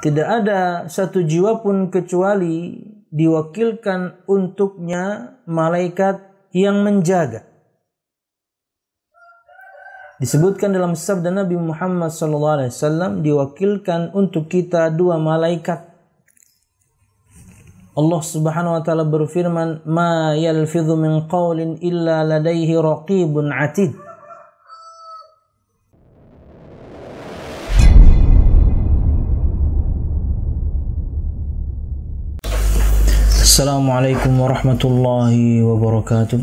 Tidak ada satu jiwa pun kecuali diwakilkan untuknya malaikat yang menjaga. Disebutkan dalam sabda Nabi Muhammad SAW, diwakilkan untuk kita 2 malaikat. Allah Subhanahu wa taala berfirman, "Ma yalfidhu min qawlin illa ladaihi raqibun 'atid." Assalamualaikum warahmatullahi wabarakatuh.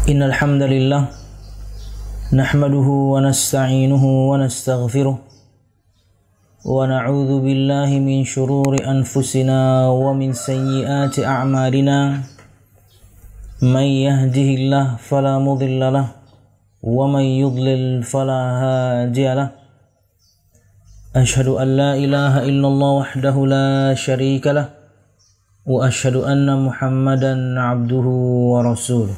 Innal hamdalillah nahmaduhu wa nasta'inuhu wa nastaghfiruh wa na'udzu billahi min shururi anfusina wa min sayyiati a'malina. May yahdihillahu fala mudilla lahu wa may yudlil fala hadiya lahu. Ashhadu an la ilaha illallah wahdahu la syarika lah wa ashhadu anna Muhammadan abduhu wa rasuluh.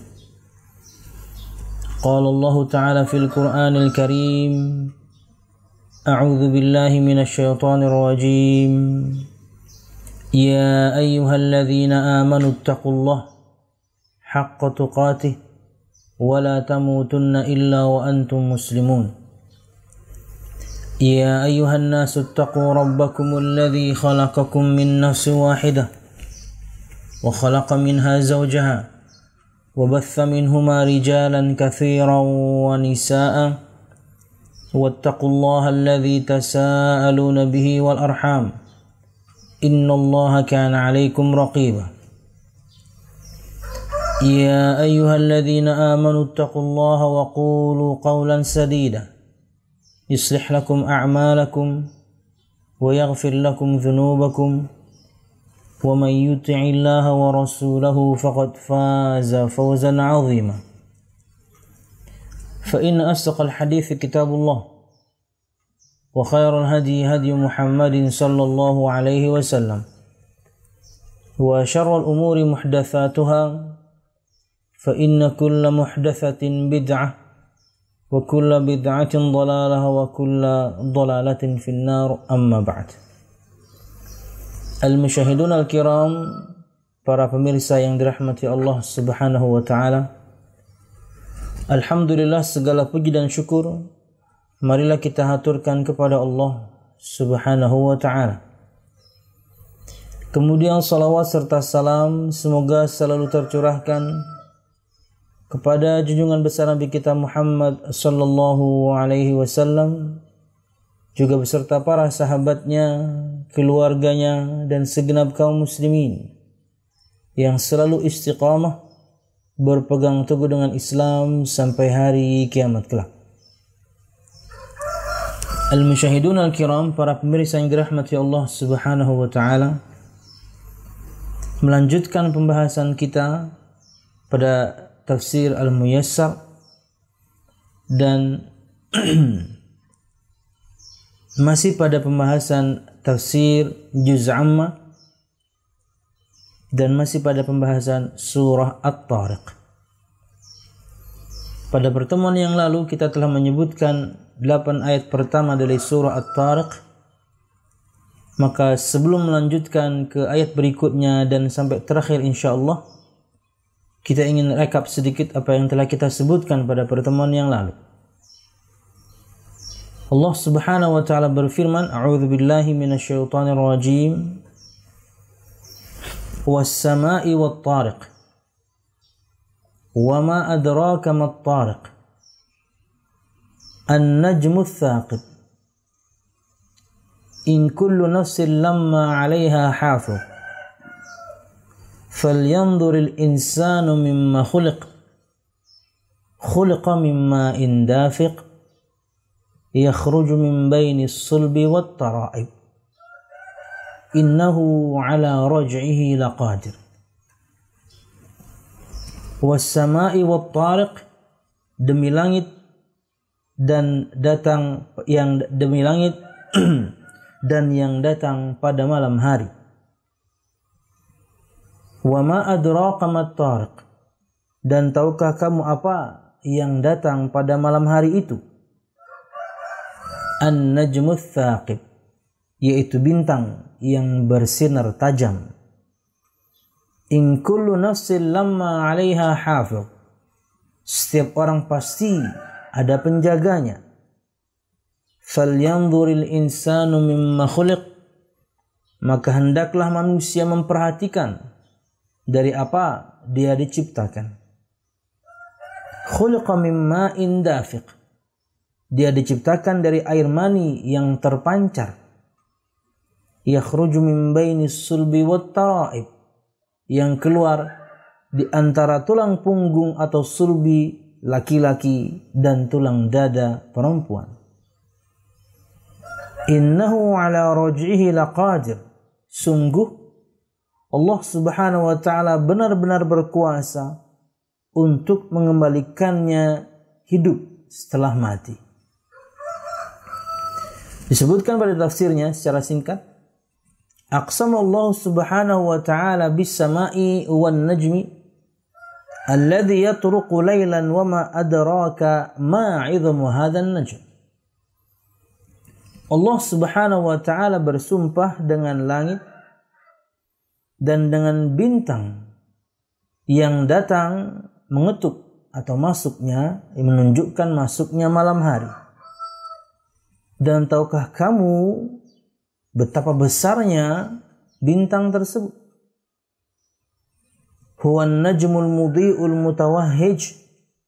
Qala Allah ta'ala fil Qur'anil Karim, a'udzu billahi minasy syaithanir rajim. Ya ayyuhalladzina amanu taqullaha haqqa tuqatih wa la tamutunna illa wa antum muslimun. يا أيها الناس اتقوا ربكم الذي خلقكم من نفس واحدة وخلق منها زوجها وبث منهما رجالا كثيرا ونساء واتقوا الله الذي تساءلون به والأرحام إن الله كان عليكم رقيبا يا أيها الذين آمنوا اتقوا الله وقولوا قولا سديدا يصلح لكم أعمالكم ويغفر لكم ذنوبكم ومن يطع الله ورسوله فقد فاز فوزا عظيما فإن أصدق الحديث كتاب الله وخير الهدي هدي محمد صلى الله عليه وسلم وشر الأمور محدثاتها فإن كل محدثة بدعة وكل بدعة ضلالة وكل ضلالة في النار أما بعد. Al-musyahidun al-kiram, para pemirsa yang dirahmati Allah Subhanahu wa taala. Alhamdulillah, segala puji dan syukur marilah kita haturkan kepada Allah Subhanahu wa taala. Kemudian salawat serta salam semoga selalu tercurahkan kepada junjungan besar Nabi kita Muhammad sallallahu alaihi wasallam, juga beserta para sahabatnya, keluarganya, dan segenap kaum muslimin yang selalu istiqamah berpegang teguh dengan Islam sampai hari kiamat kelak. Al-musyahidun al-kiram, para pemirsa yang dirahmati Allah Subhanahu wa taala, melanjutkan pembahasan kita pada Tafsir Al-Muyassar, dan masih pada pembahasan tafsir Juz' Amma, dan masih pada pembahasan surah At-Tariq. Pada pertemuan yang lalu kita telah menyebutkan 8 ayat pertama dari surah At-Tariq. Maka sebelum melanjutkan ke ayat berikutnya dan sampai terakhir insyaallah, kita ingin rekap sedikit apa yang telah kita sebutkan pada pertemuan yang lalu. Allah Subhanahu wa taala berfirman, a'udzu billahi minasyaitonir rajim. Was-sama'i wat-tariq. Wa ma adraka mat-tariq. An-najmu ats-tsaqib. In kullu nafsin lamma 'alayha hafiz. فلينظر الإنسان مما خلق من ماء دافق يخرج من بين الصلب والترائب إنه على رجعه لقادر والسماء والطارق, demi langit dan datang yang demi langit dan yang datang pada malam hari. Wa ma adraka mat-tariq, dan tahukah kamu apa yang datang pada malam hari itu? An-najmus tsaqib, yaitu bintang yang bersinar tajam. In kullu nafsin lamma 'alaiha hafiz, setiap orang pasti ada penjaganya. Falyanzuril insanu mimma khuliq, maka hendaklah manusia memperhatikan dari apa dia diciptakan. Khuliqa min ma'in dafiq, dia diciptakan dari air mani yang terpancar. Yakhruju min bainis sulbi wat tara'ib, yang keluar di antara tulang punggung atau sulbi laki-laki dan tulang dada perempuan. Innahu ala raj'ihi laqadir, sungguh Allah Subhanahu wa ta'ala benar-benar berkuasa untuk mengembalikannya hidup setelah mati. Disebutkan pada tafsirnya secara singkat, aqsama Allah Subhanahu wa ta'ala bis sama'i wan najmi alladhi yatruqu laylan wa ma adraka ma 'idhamu hadzal najm. Allah Subhanahu wa ta'ala bersumpah dengan langit dan dengan bintang yang datang mengetuk atau masuknya, menunjukkan masuknya malam hari. Dan tahukah kamu betapa besarnya bintang tersebut? Huwan najmul mudhi'ul mutawahhij,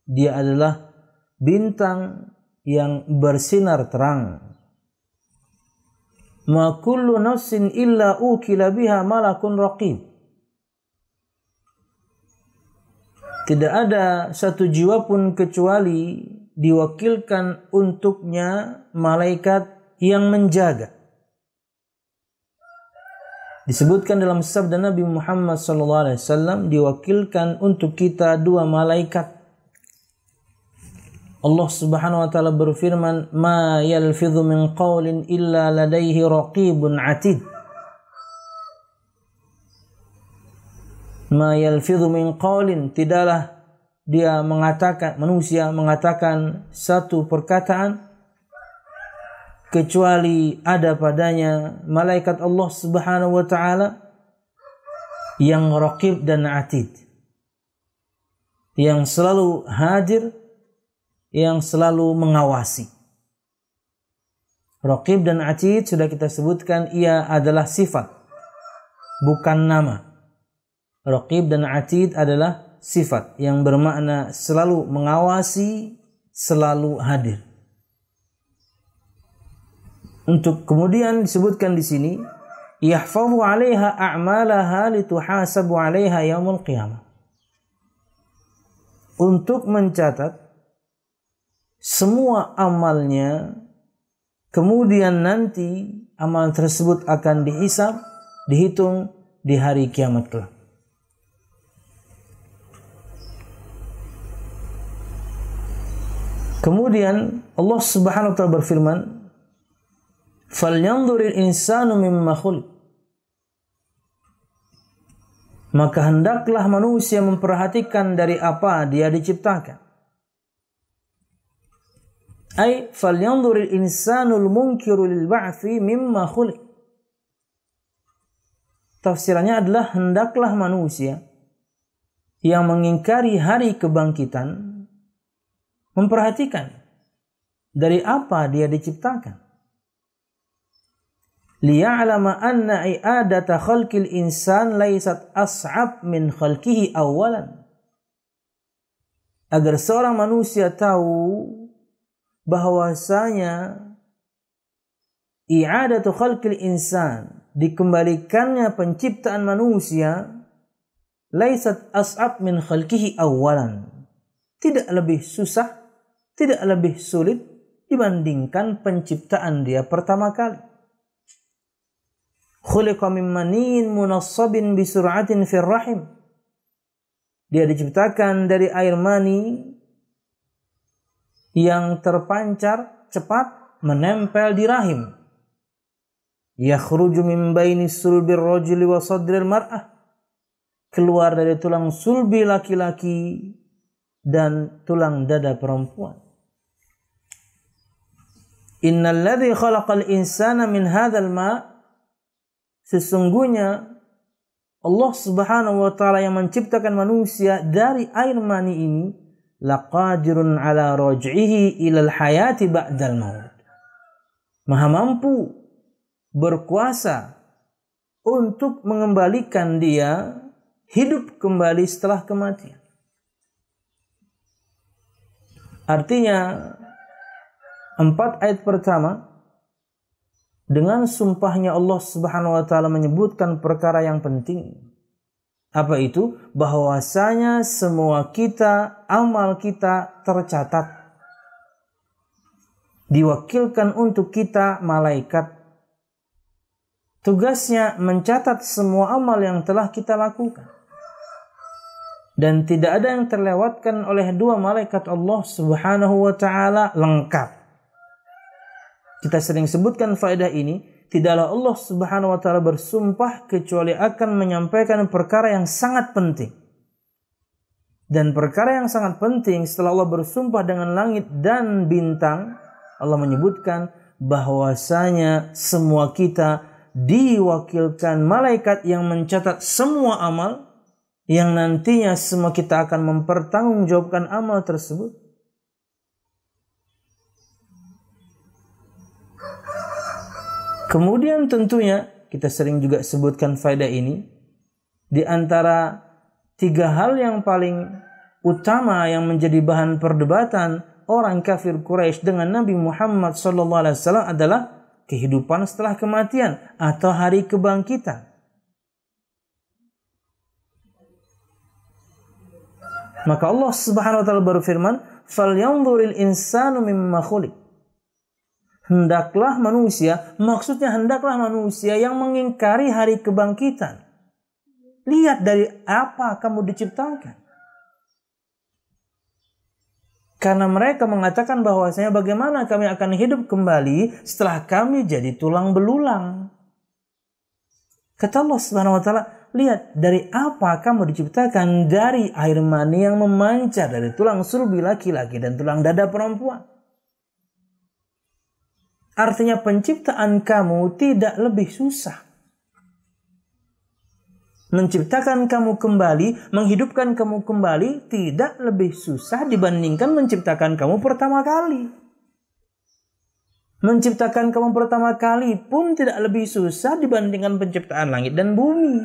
dia adalah bintang yang bersinar terang. Ma kullu nafsin illa ukila biha malakun raqib, tidak ada satu jiwa pun kecuali diwakilkan untuknya malaikat yang menjaga. Disebutkan dalam sabda Nabi Muhammad SAW, diwakilkan untuk kita dua malaikat. Allah Subhanahu wa ta'ala berfirman, ma yalfidhu min qawlin illa ladaihi raqibun atid. Ma yalfidhu min qawlin, tidaklah dia mengatakan, manusia mengatakan satu perkataan kecuali ada padanya malaikat Allah Subhanahu wa ta'ala yang raqib dan atid, yang selalu hadir, yang selalu mengawasi. Raqib dan atid sudah kita sebutkan, ia adalah sifat, bukan nama. Raqib dan atid adalah sifat yang bermakna selalu mengawasi, selalu hadir. Untuk kemudian disebutkan di sini, yahfazu 'alaiha a'malaha lituhasabu 'alaiha yaumul qiyamah, untuk mencatat semua amalnya, kemudian nanti amal tersebut akan dihisab, dihitung di hari kiamat kelak. Kemudian Allah Subhanahu wa ta'ala berfirman, falyanzuril insanu mimma khuliq, maka hendaklah manusia memperhatikan dari apa dia diciptakan. Ay falyanzuril insanul munkiru lil ba'thi mimma khuliq. Tafsirannya adalah hendaklah manusia yang mengingkari hari kebangkitan memperhatikan dari apa dia diciptakan. Liya'lama anna i'adata khalqil insan laysat as'ab min khalqihi awalan. Agar seorang manusia tahu bahwasanya i'adatu khalqil insan, dikembalikannya penciptaan manusia, laysat as'ab min khalqihi awalan, tidak lebih susah, tidak lebih sulit dibandingkan penciptaan dia pertama kali. Khuliqa min manin munassabin bi sur'atin fir rahim, dia diciptakan dari air mani yang terpancar cepat menempel di rahim. Yakhruju min baini sulbir rajuli wa sadril mar'ah, keluar dari tulang sulbi laki-laki dan tulang dada perempuan. Innalladzi khalaqal insana min hadzal ma', sesungguhnya Allah Subhanahu wa taala yang menciptakan manusia dari air mani ini, laqadirun ala raj'ihi ilal hayati ba'dal maut. Maha mampu, berkuasa untuk mengembalikan dia hidup kembali setelah kematian. Artinya 4 ayat pertama dengan sumpahnya Allah Subhanahu wa taala menyebutkan perkara yang penting. Apa itu? Bahwasanya semua kita, amal kita tercatat. Diwakilkan untuk kita malaikat. Tugasnya mencatat semua amal yang telah kita lakukan. Dan tidak ada yang terlewatkan oleh 2 malaikat Allah Subhanahu wa taala, lengkap. Kita sering sebutkan faedah ini, tidaklah Allah Subhanahu wa taala bersumpah kecuali akan menyampaikan perkara yang sangat penting. Dan perkara yang sangat penting setelah Allah bersumpah dengan langit dan bintang, Allah menyebutkan bahwasanya semua kita diwakilkan malaikat yang mencatat semua amal, yang nantinya semua kita akan mempertanggungjawabkan amal tersebut. Kemudian tentunya kita sering juga sebutkan faedah ini, di antara 3 hal yang paling utama yang menjadi bahan perdebatan orang kafir Quraisy dengan Nabi Muhammad SAW adalah kehidupan setelah kematian atau hari kebangkitan. Maka Allah Subhanahu wa taala berfirman, "Falyanzuril insanu mimma khuliq." Hendaklah manusia, maksudnya hendaklah manusia yang mengingkari hari kebangkitan. Lihat dari apa kamu diciptakan. Karena mereka mengatakan bahwasanya bagaimana kami akan hidup kembali setelah kami jadi tulang belulang. Kata Allah Subhanahu wa taala, lihat dari apa kamu diciptakan, dari air mani yang memancar dari tulang sulbi laki-laki dan tulang dada perempuan. Artinya penciptaan kamu tidak lebih susah. Menciptakan kamu kembali, menghidupkan kamu kembali tidak lebih susah dibandingkan menciptakan kamu pertama kali. Menciptakan kamu pertama kali pun tidak lebih susah dibandingkan penciptaan langit dan bumi.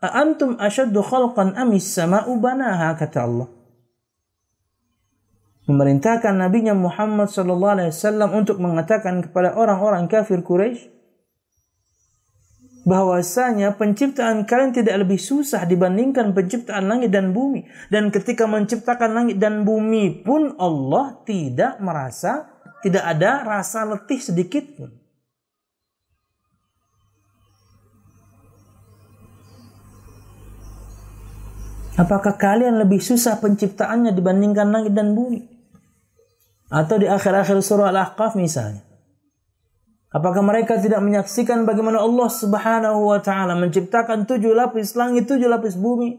A'antum asyaddu khalqan amis sama'u banaha, kata Allah. Memerintahkan Nabinya Muhammad SAW untuk mengatakan kepada orang-orang kafir Quraisy bahwasanya penciptaan kalian tidak lebih susah dibandingkan penciptaan langit dan bumi. Dan ketika menciptakan langit dan bumi pun Allah tidak merasa, tidak ada rasa letih sedikit pun. Apakah kalian lebih susah penciptaannya dibandingkan langit dan bumi? Atau di akhir-akhir surah Al-Ahqaf misalnya. Apakah mereka tidak menyaksikan bagaimana Allah Subhanahu wa taala menciptakan 7 lapis langit, 7 lapis bumi?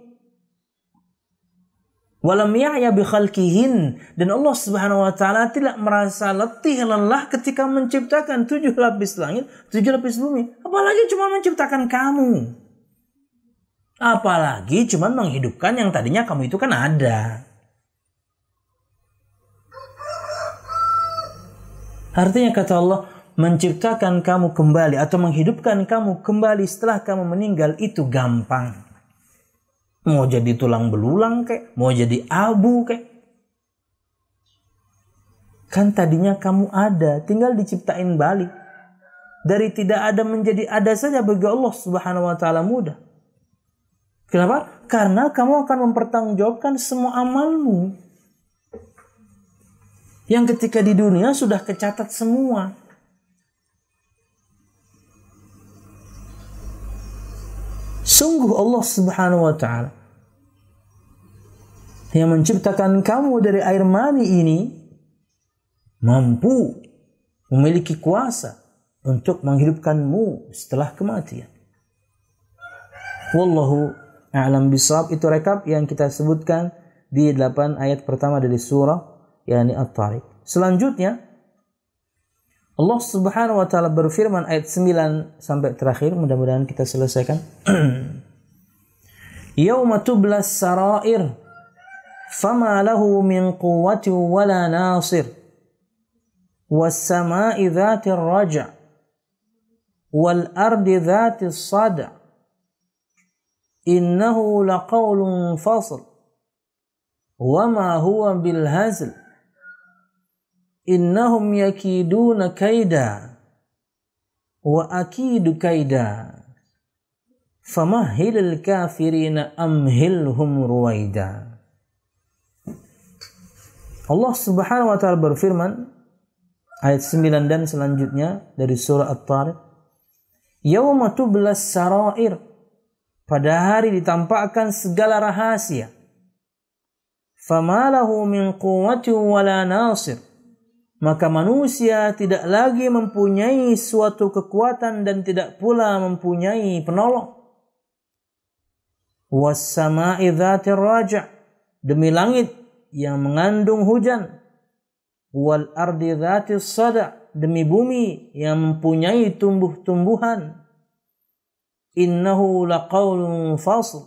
Walam ya'ya bi khalqihin, dan Allah Subhanahu wa taala tidak merasa letih lelah ketika menciptakan 7 lapis langit, 7 lapis bumi. Apalagi cuma menciptakan kamu. Apalagi cuma menghidupkan yang tadinya kamu itu kan ada. Artinya kata Allah, menciptakan kamu kembali atau menghidupkan kamu kembali setelah kamu meninggal itu gampang. Mau jadi tulang belulang kek, mau jadi abu kek. Kan tadinya kamu ada, tinggal diciptain balik. Dari tidak ada menjadi ada saja bagi Allah Subhanahu wa taala mudah. Kenapa? Karena kamu akan mempertanggungjawabkan semua amalmu. Yang ketika di dunia sudah kecatat semua. Sungguh Allah Subhanahu wa taala yang menciptakan kamu dari air mani ini mampu, memiliki kuasa untuk menghidupkanmu setelah kematian. Wallahu a'lam bishawab. Itu rekap yang kita sebutkan di 8 ayat pertama dari surah yakni At-Tariq. Selanjutnya Allah Subhanahu wa taala berfirman ayat 9 sampai terakhir, mudah-mudahan kita selesaikan. Yauma tublas sarair fama lahu min quwwati wala nasir was samaa'i dhatir raja' wal ardi dhatis sada' innahu laqawlun fasl wa ma huwa bil hazl innahum yakiduna kaida wa akidu kaida famahhilil kafirina amhilhum ruwaida. Allah Subhanahu wa taala berfirman ayat 9 dan selanjutnya dari surah At-Tariq, yauma tublas sarair, pada hari ditampakkan segala rahasia, famalahu min quwwati wala nasir, maka manusia tidak lagi mempunyai suatu kekuatan dan tidak pula mempunyai penolong. Was-samaa'i dhatir raja', demi langit yang mengandung hujan. Wal ardi dhatis sada', demi bumi yang mempunyai tumbuh-tumbuhan. Innahu laqaulun fasl,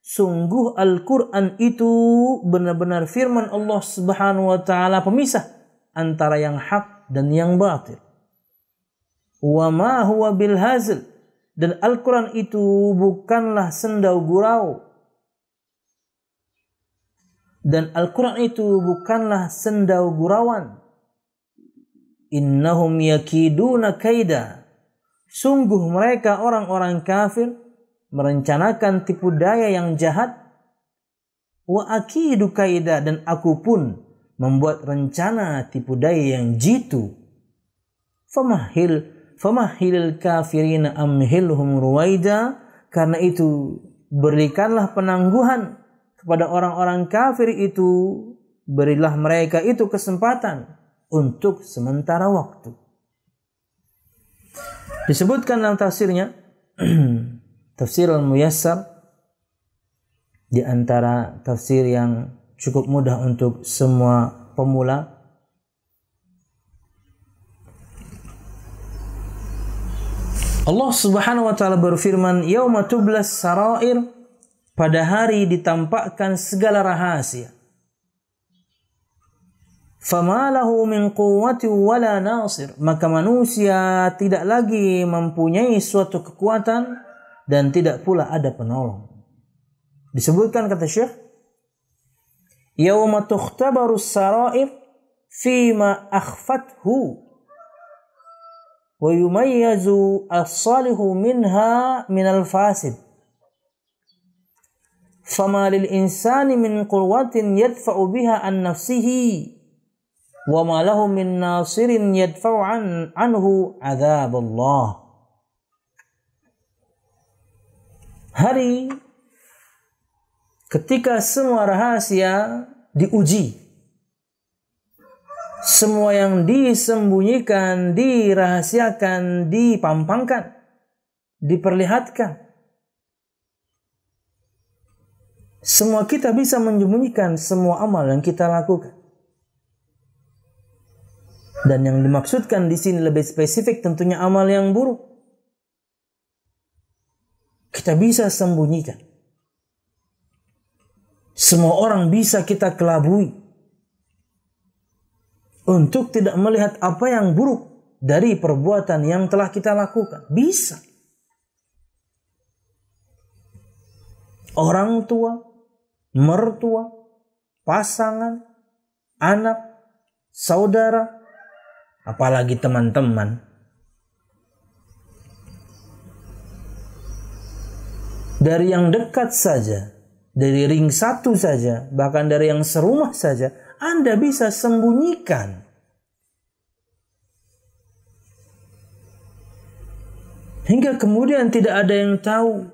sungguh Al-Quran itu benar-benar firman Allah Subhanahu wa taala pemisah antara yang hak dan yang batil. Wa ma huwa bil hazl, dan Al-Quran itu bukanlah sendau gurau. Dan Al-Quran itu bukanlah sendau gurauan. Innahum yakiduna kaida, sungguh mereka orang-orang kafir merencanakan tipu daya yang jahat. Wa akidu kaida, dan aku pun membuat rencana tipu daya yang jitu. Famahhilil kafirina amhilhum ruwaida, karena itu berikanlah penangguhan kepada orang-orang kafir itu, berilah mereka itu kesempatan untuk sementara waktu. Disebutkan dalam tafsirnya Tafsir Al-Muyassar, di antara tafsir yang cukup mudah untuk semua pemula. Allah Subhanahu wa taala berfirman, yauma tublas sarair, pada hari ditampakkan segala rahasia. Fama lahu min quwwati wala nasir, maka manusia tidak lagi mempunyai suatu kekuatan dan tidak pula ada penolong. Disebutkan kata Syekh, yauma tukhtabaru sarair fima akhfathu wa yumayyazu as-salihu minha minal fasid. Fama lil insani min quwwatin yadfa'u biha an nafsihi wa ma lahu min nasirin yadfa'u anhu adzab Allah. Hari ketika semua rahasia diuji, semua yang disembunyikan, dirahasiakan, dipampangkan, diperlihatkan. Semua kita bisa menyembunyikan semua amal yang kita lakukan. Dan yang dimaksudkan di sini lebih spesifik tentunya amal yang buruk. Kita bisa sembunyikan. Semua orang bisa kita kelabui untuk tidak melihat apa yang buruk dari perbuatan yang telah kita lakukan. Bisa. Orang tua, mertua, pasangan, anak, saudara, apalagi teman-teman. Dari yang dekat saja, dari ring satu saja, bahkan dari yang serumah saja, Anda bisa sembunyikan. Hingga kemudian tidak ada yang tahu.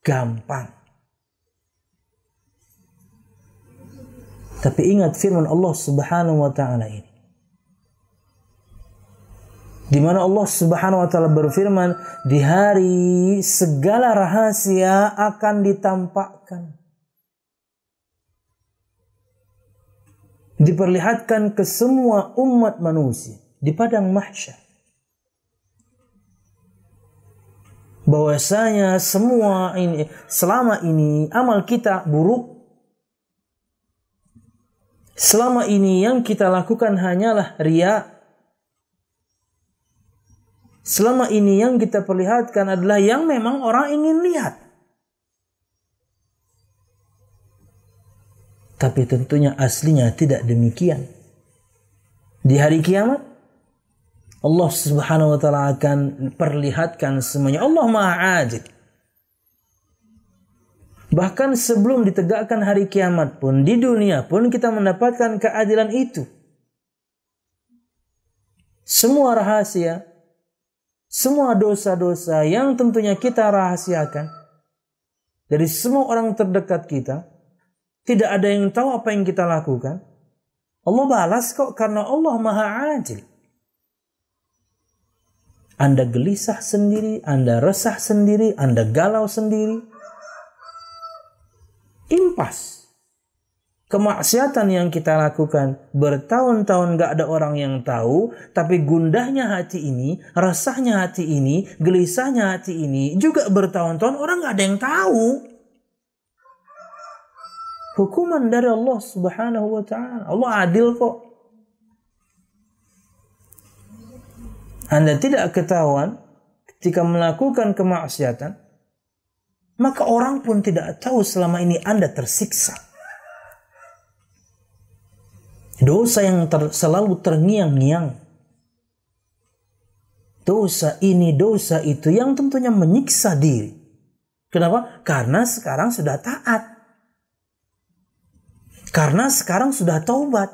Gampang. Tapi ingat firman Allah Subhanahu wa taala ini, di mana Allah Subhanahu wa taala berfirman, di hari segala rahasia akan ditampakkan, diperlihatkan ke semua umat manusia. di padang mahsyar. Bahwasanya semua ini, selama ini amal kita buruk, selama ini yang kita lakukan hanyalah riya, selama ini yang kita perlihatkan adalah yang memang orang ingin lihat. Tapi tentunya aslinya tidak demikian. Di hari kiamat, Allah Subhanahu wa taala akan perlihatkan semuanya. Allah Maha Adil. Bahkan sebelum ditegakkan hari kiamat pun, di dunia pun kita mendapatkan keadilan itu. Semua rahasia, semua dosa-dosa yang tentunya kita rahasiakan dari semua orang terdekat kita, tidak ada yang tahu apa yang kita lakukan. Allah balas kok karena Allah Maha Adil. Anda gelisah sendiri, Anda resah sendiri, Anda galau sendiri. Impas. Kemaksiatan yang kita lakukan bertahun-tahun gak ada orang yang tahu, tapi gundahnya hati ini, resahnya hati ini, gelisahnya hati ini juga bertahun-tahun orang gak ada yang tahu. Hukuman dari Allah Subhanahu wa taala. Allah adil kok. Anda tidak ketahuan ketika melakukan kemaksiatan, maka orang pun tidak tahu selama ini Anda tersiksa. Dosa yang selalu terngiang-ngiang. Dosa ini, dosa itu yang tentunya menyiksa diri. Kenapa? Karena sekarang sudah taat. Karena sekarang sudah taubat.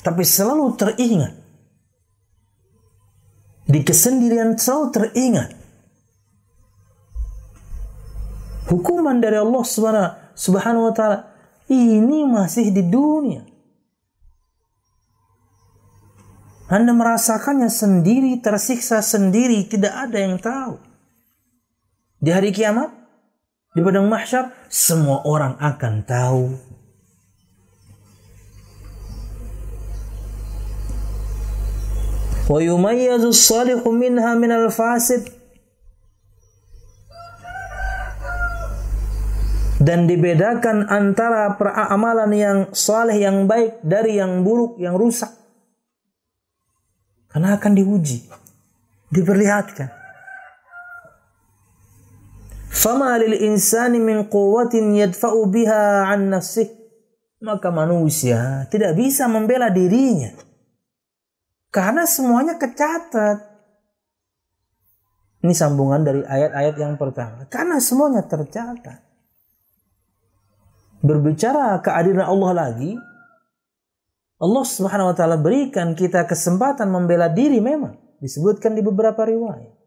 Tapi selalu teringat. Di kesendirian selalu teringat. Hukuman dari Allah Subhanahu wa taala ini masih di dunia. Anda merasakannya sendiri, tersiksa sendiri, tidak ada yang tahu. Di hari kiamat, di padang mahsyar, semua orang akan tahu. Wa yumayyazu as-salihu minha minal fasid. Dan dibedakan antara peramalan yang saleh, yang baik dari yang buruk, yang rusak. Karena akan diuji, diperlihatkan. Fama lil insani min quwwatin yadfa'u biha an nafsih. Maka manusia tidak bisa membela dirinya. Karena semuanya kecatat. Ini sambungan dari ayat-ayat yang pertama. Karena semuanya tercatat. Berbicara keadilan Allah lagi, Allah Subhanahu wa taala berikan kita kesempatan membela diri memang. Disebutkan di beberapa riwayat.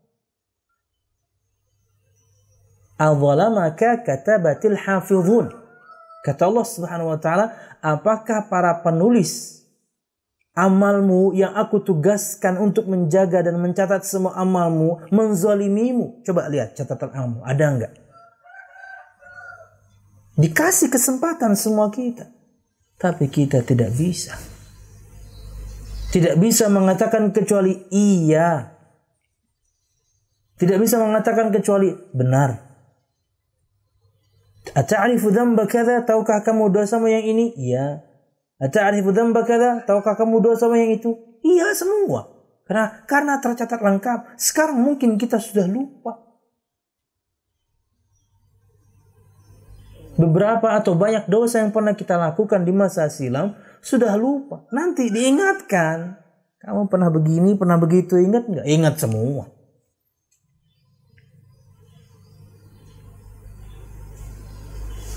Adzalamaka katabatil hafizun. Kata Allah Subhanahu wa taala, apakah para penulis amalmu yang aku tugaskan untuk menjaga dan mencatat semua amalmu menzalimimu? Coba lihat catatan amalmu, ada enggak? Dikasih kesempatan semua kita, tapi kita tidak bisa. Tidak bisa mengatakan kecuali iya. Tidak bisa mengatakan kecuali benar. Ata'rifu dzamba kadza? Tahukah kamu dosamu yang ini? Iya. Ata'rifu dzamba kadza? Tahukah kamu dosamu yang itu? Iya semua. Karena tercatat lengkap. Sekarang mungkin kita sudah lupa. Beberapa atau banyak dosa yang pernah kita lakukan di masa silam sudah lupa. Nanti diingatkan. Kamu pernah begini, pernah begitu, ingat nggak? Ingat semua.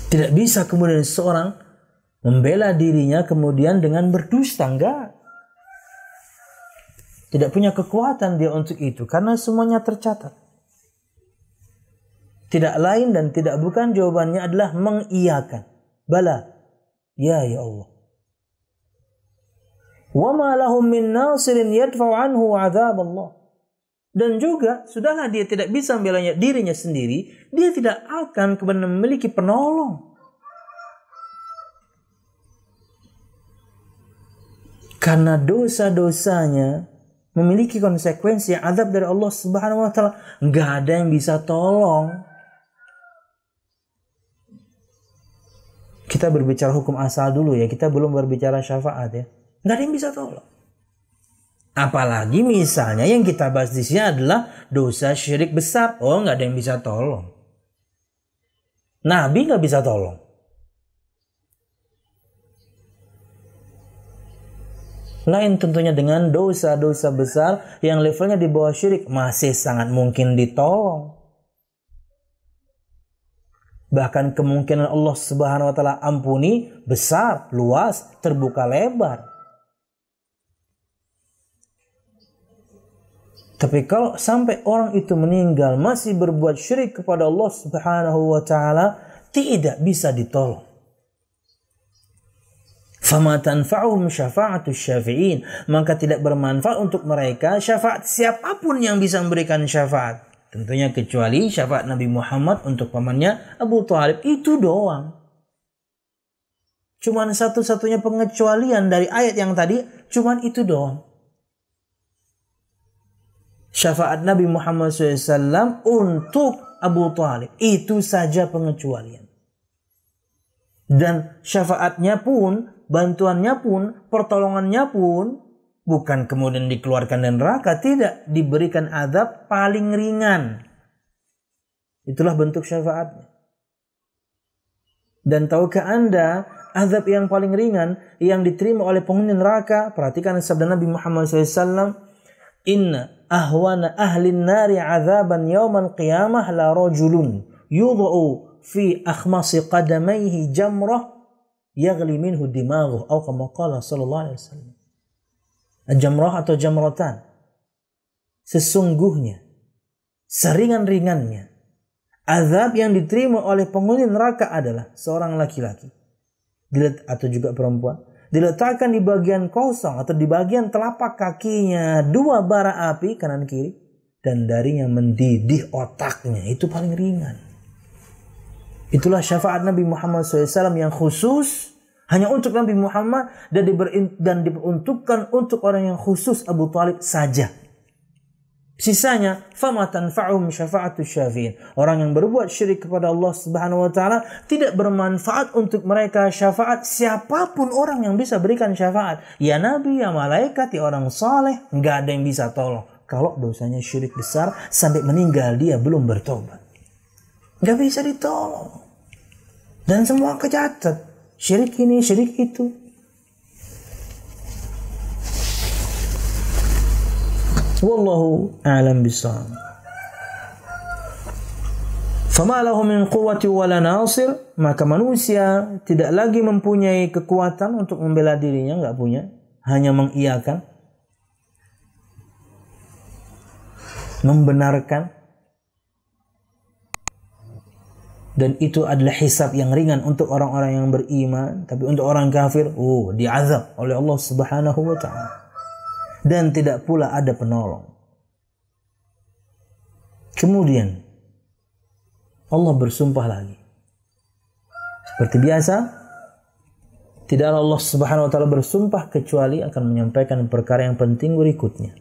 Tidak bisa kemudian seorang membela dirinya kemudian dengan berdusta, enggak. Tidak punya kekuatan dia untuk itu karena semuanya tercatat. Tidak lain dan tidak bukan jawabannya adalah mengiyakan. Bala. Ya Allah. Wa ma lahum min nasirin yadfa'u anhu 'adzab Allah. Dan juga sudahlah dia tidak bisa membela dirinya sendiri, dia tidak akan kemudian memiliki penolong. Karena dosa-dosanya memiliki konsekuensi azab dari Allah Subhanahu wa taala. Enggak ada yang bisa tolong. Kita berbicara hukum asal dulu ya, kita belum berbicara syafaat ya. Enggak ada yang bisa tolong. Apalagi misalnya yang kita bahas di sini adalah dosa syirik besar. Oh, enggak ada yang bisa tolong. Nabi enggak bisa tolong. Lain tentunya dengan dosa-dosa besar yang levelnya di bawah syirik, masih sangat mungkin ditolong. Bahkan kemungkinan Allah Subhanahu wa taala ampuni besar, luas, terbuka lebar. Tapi kalau sampai orang itu meninggal masih berbuat syirik kepada Allah Subhanahu wa taala, tidak bisa ditolong. Fama tanfa'uhum syafa'atus syafi'in, maka tidak bermanfaat untuk mereka syafaat siapapun yang bisa memberikan syafaat. Tentunya kecuali syafaat Nabi Muhammad untuk pamannya Abu Thalib, itu doang. Cuman satu-satunya pengecualian dari ayat yang tadi, cuman itu doang. Syafaat Nabi Muhammad SAW untuk Abu Thalib, itu saja pengecualian. Dan syafaatnya pun, bantuannya pun, pertolongannya pun bukan kemudian dikeluarkan dari neraka, tidak, diberikan azab paling ringan. Itulah bentuk syafaatnya. Dan tahukah Anda azab yang paling ringan yang diterima oleh penghuni neraka? Perhatikan sabda Nabi Muhammad SAW, inna ahwana ahlin nari azaban yawmal qiyamah la rajulun yud'u fi akhmasi qadamaihi jamrah yaghli minhu dimaghuh atau kama qala sallallahu alaihi wasallam. Jamrah atau jamratan, sesungguhnya seringan-ringannya azab yang diterima oleh penghuni neraka adalah seorang laki-laki atau juga perempuan diletakkan di bagian kosong atau di bagian telapak kakinya 2 bara api kanan kiri, dan darinya mendidih otaknya. Itu paling ringan. Itulah syafaat Nabi Muhammad SAW yang khusus hanya untuk Nabi Muhammad dan diperuntukkan untuk orang yang khusus Abu Thalib saja. Sisanya, fama tanfa'uhum syafa'atus syafi'in. Orang yang berbuat syirik kepada Allah Subhanahu wa taala tidak bermanfaat untuk mereka syafaat siapapun orang yang bisa berikan syafaat. Ya nabi, ya malaikat, ya orang saleh, enggak ada yang bisa tolong. Kalau dosanya syirik besar sampai meninggal dia belum bertobat, enggak bisa ditolong. Dan semua kecatat. Syirik ini, syirik itu. Wallahu a'lam bishawab. Fama lahu min quwwati wala nasir, maka manusia tidak lagi mempunyai kekuatan untuk membela dirinya, enggak punya, hanya mengiyakan, membenarkan. Dan itu adalah hisab yang ringan untuk orang-orang yang beriman. Tapi untuk orang kafir, diazab oleh Allah Subhanahu wa ta'ala. Dan tidak pula ada penolong. Kemudian Allah bersumpah lagi. Seperti biasa, tidak Allah Subhanahu wa ta'ala bersumpah kecuali akan menyampaikan perkara yang penting berikutnya.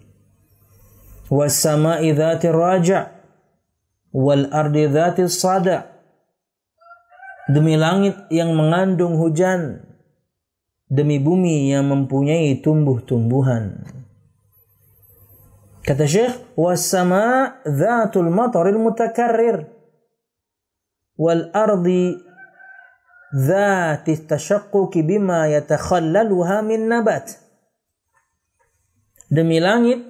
Was-sama'i dzatir raja' wal ardi dzatis sada'. Demi langit yang mengandung hujan, demi bumi yang mempunyai tumbuh-tumbuhan. Kata Syekh, was-sama' dzatul mataril mutakarrir wal ardi dzatit tashaqquqi bima yatakhallaluha min nabat. Demi langit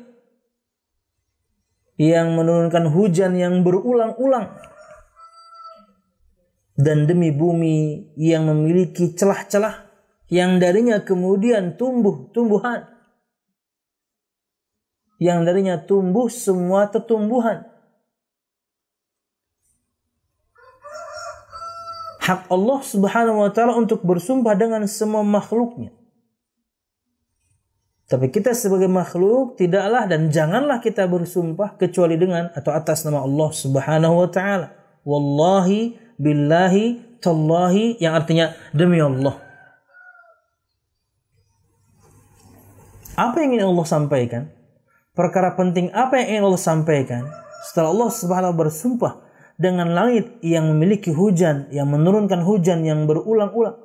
yang menurunkan hujan yang berulang-ulang, dan demi bumi yang memiliki celah-celah yang darinya kemudian tumbuh-tumbuhan, yang darinya tumbuh semua tumbuhan. Hak Allah Subhanahu wa ta'ala untuk bersumpah dengan semua makhluknya. Tapi kita sebagai makhluk tidaklah dan janganlah kita bersumpah kecuali dengan atau atas nama Allah Subhanahu wa ta'ala. Wallahi, billahi, tallahi, yang artinya demi Allah. Apa yang ingin Allah sampaikan? Perkara penting apa yang ingin Allah sampaikan? Setelah Allah Subhanahu wa ta'ala bersumpah dengan langit yang memiliki hujan, yang menurunkan hujan yang berulang-ulang,